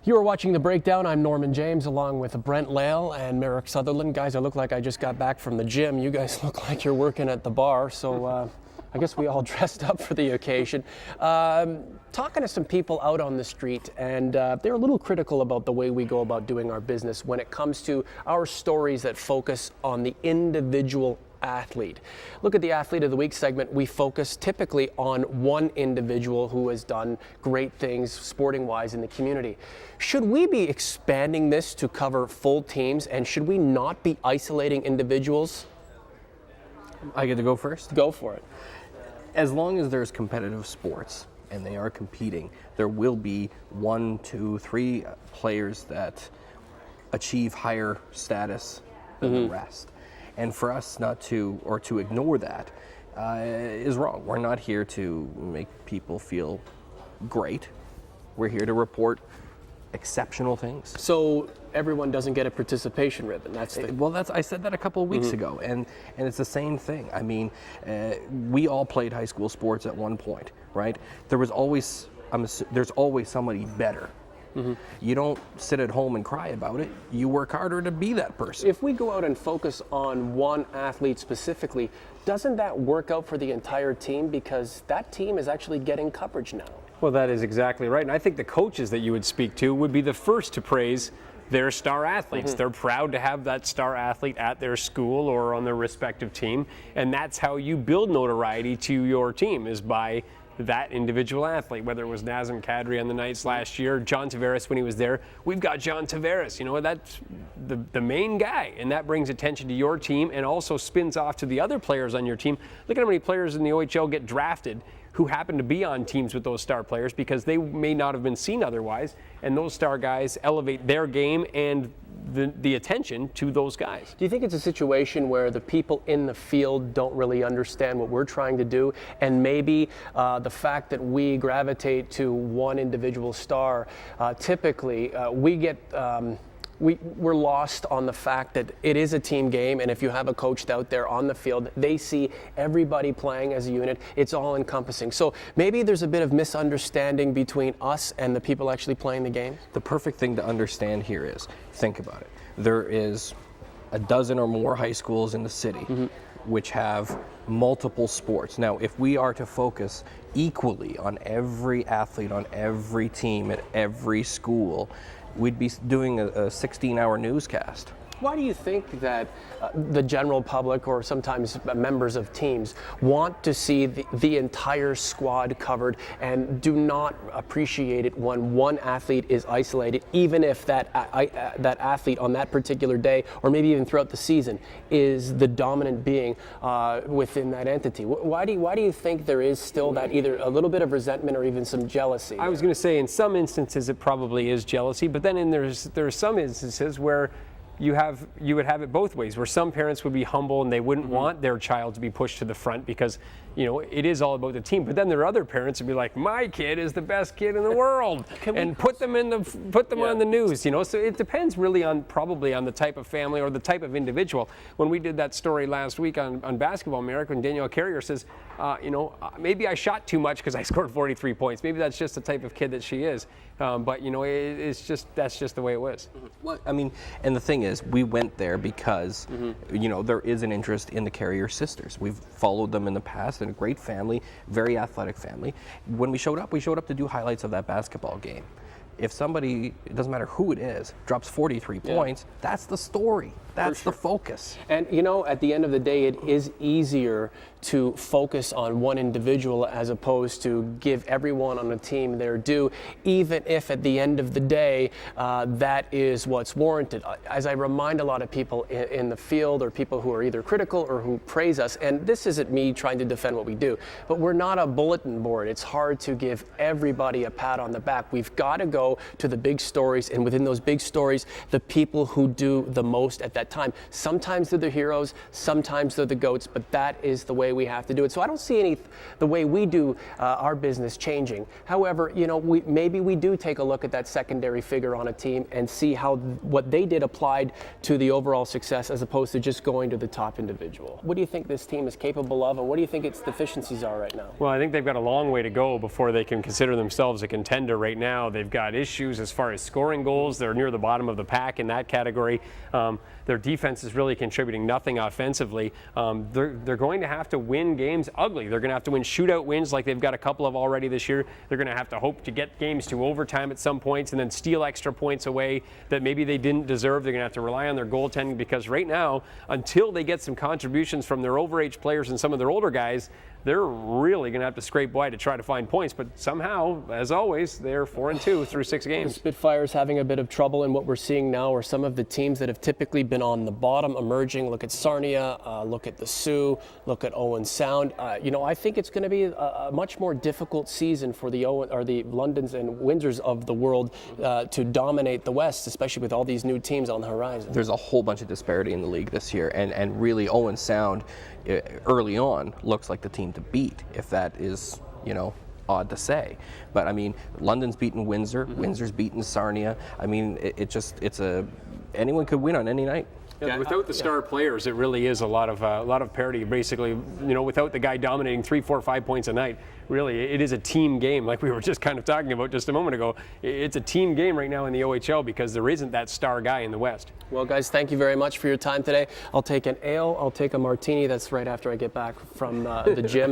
You are watching The Breakdown. I'm Norman James along with Brent Lail and Merrick Sutherland. Guys, I look like I just got back from the gym. You guys look like you're working at the bar, so I guess we all dressed up for the occasion. Talking to some people out on the street, and they're a little critical about the way we go about doing our business when it comes to our stories that focus on the individual athlete. Look at the Athlete of the Week segment. We focus typically on one individual who has done great things sporting-wise in the community. Should we be expanding this to cover full teams, and should we not be isolating individuals? I get to go first? Go for it. As long as there's competitive sports and they are competing, there will be 1, 2, 3 players that achieve higher status than the rest. And for us not to, or to ignore that, is wrong. We're not here to make people feel great. We're here to report exceptional things. So everyone doesn't get a participation ribbon. That's the... Well, I said that a couple of weeks ago, and it's the same thing. I mean, we all played high school sports at one point, right? There's always somebody better. You don't sit at home and cry about it. You work harder to be that person. If we go out and focus on one athlete specifically, doesn't that work out for the entire team? Because that team is actually getting coverage now. Well, that is exactly right. And I think the coaches that you would speak to would be the first to praise their star athletes. They're proud to have that star athlete at their school or on their respective team. And that's how you build notoriety to your team, is by that individual athlete, whether it was Nazem Kadri on the Knights last year, John Tavares when he was there. We've got John Tavares, you know, that's the main guy, and that brings attention to your team and also spins off to the other players on your team. Look at how many players in the OHL get drafted who happen to be on teams with those star players because they may not have been seen otherwise, and those star guys elevate their game and the attention to those guys. Do you think it's a situation where the people in the field don't really understand what we're trying to do, and maybe the fact that we gravitate to one individual star, typically we get we're lost on the fact that it is a team game, and if you have a coach out there on the field, they see everybody playing as a unit. It's all encompassing. So maybe there's a bit of misunderstanding between us and the people actually playing the game. The perfect thing to understand here is, think about it. There is a dozen or more high schools in the city which have multiple sports. Now, if we are to focus equally on every athlete, on every team, at every school, we'd be doing a 16-hour newscast. Why do you think that the general public, or sometimes members of teams, want to see the entire squad covered and do not appreciate it when one athlete is isolated, even if that athlete on that particular day, or maybe even throughout the season, is the dominant being within that entity? Why do you think there is still that either a little bit of resentment or even some jealousy? I was going to say, in some instances it probably is jealousy, but then there's some instances where you would have it both ways, where some parents would be humble and they wouldn't want their child to be pushed to the front because, you know, it is all about the team. But then there are other parents who'd be like, my kid is the best kid in the world, and put them on the news, you know. So it depends really probably on the type of family or the type of individual. When we did that story last week on Basketball America, when Danielle Carrier says, maybe I shot too much because I scored 43 points. Maybe that's just the type of kid that she is. But, you know, that's just the way it was. Well, I mean, and the thing is, we went there because, you know, there is an interest in the Carrier sisters. We've followed them in the past, and a great family, very athletic family. When we showed up to do highlights of that basketball game. If somebody, it doesn't matter who it is, drops 43 points, that's the story. That's the focus. And, you know, at the end of the day, it is easier to focus on one individual as opposed to give everyone on a team their due, even if at the end of the day, that is what's warranted. As I remind a lot of people in the field, or people who are either critical or who praise us, and this isn't me trying to defend what we do, but we're not a bulletin board. It's hard to give everybody a pat on the back. We've got to go to the big stories, and within those big stories, the people who do the most at that that time. Sometimes they're the heroes, sometimes they're the GOATs, but that is the way we have to do it. So I don't see the way we do our business changing. However, maybe we do take a look at that secondary figure on a team and see how what they did applied to the overall success as opposed to just going to the top individual. What do you think this team is capable of, and what do you think its deficiencies are right now? Well, I think they've got a long way to go before they can consider themselves a contender right now. They've got issues as far as scoring goals. They're near the bottom of the pack in that category. Their defense is really contributing nothing offensively. They're going to have to win games ugly. They're going to have to win shootout wins like they've got a couple of already this year. They're going to have to hope to get games to overtime at some points and then steal extra points away that maybe they didn't deserve. They're going to have to rely on their goaltending because right now, until they get some contributions from their overage players and some of their older guys, they're really going to have to scrape by to try to find points. But somehow, as always, they're 4-2 through 6 games. Spitfire's having a bit of trouble, and what we're seeing now are some of the teams that have typically been on the bottom emerging. Look at Sarnia, look at the Sioux, look at Owen Sound. I think it's going to be a much more difficult season for the Londons and Windsors of the world to dominate the West, especially with all these new teams on the horizon. There's a whole bunch of disparity in the league this year, and really Owen Sound early on looks like the team to beat, if that is, odd to say. But I mean, London's beaten Windsor, Windsor's beaten Sarnia. I mean, anyone could win on any night. Yeah, without the star players, it really is a lot of parity. Basically, without the guy dominating 3, 4, 5 points a night, really, it is a team game. Like we were just kind of talking about just a moment ago, it's a team game right now in the OHL because there isn't that star guy in the West. Well, guys, thank you very much for your time today. I'll take an ale. I'll take a martini. That's right after I get back from the gym.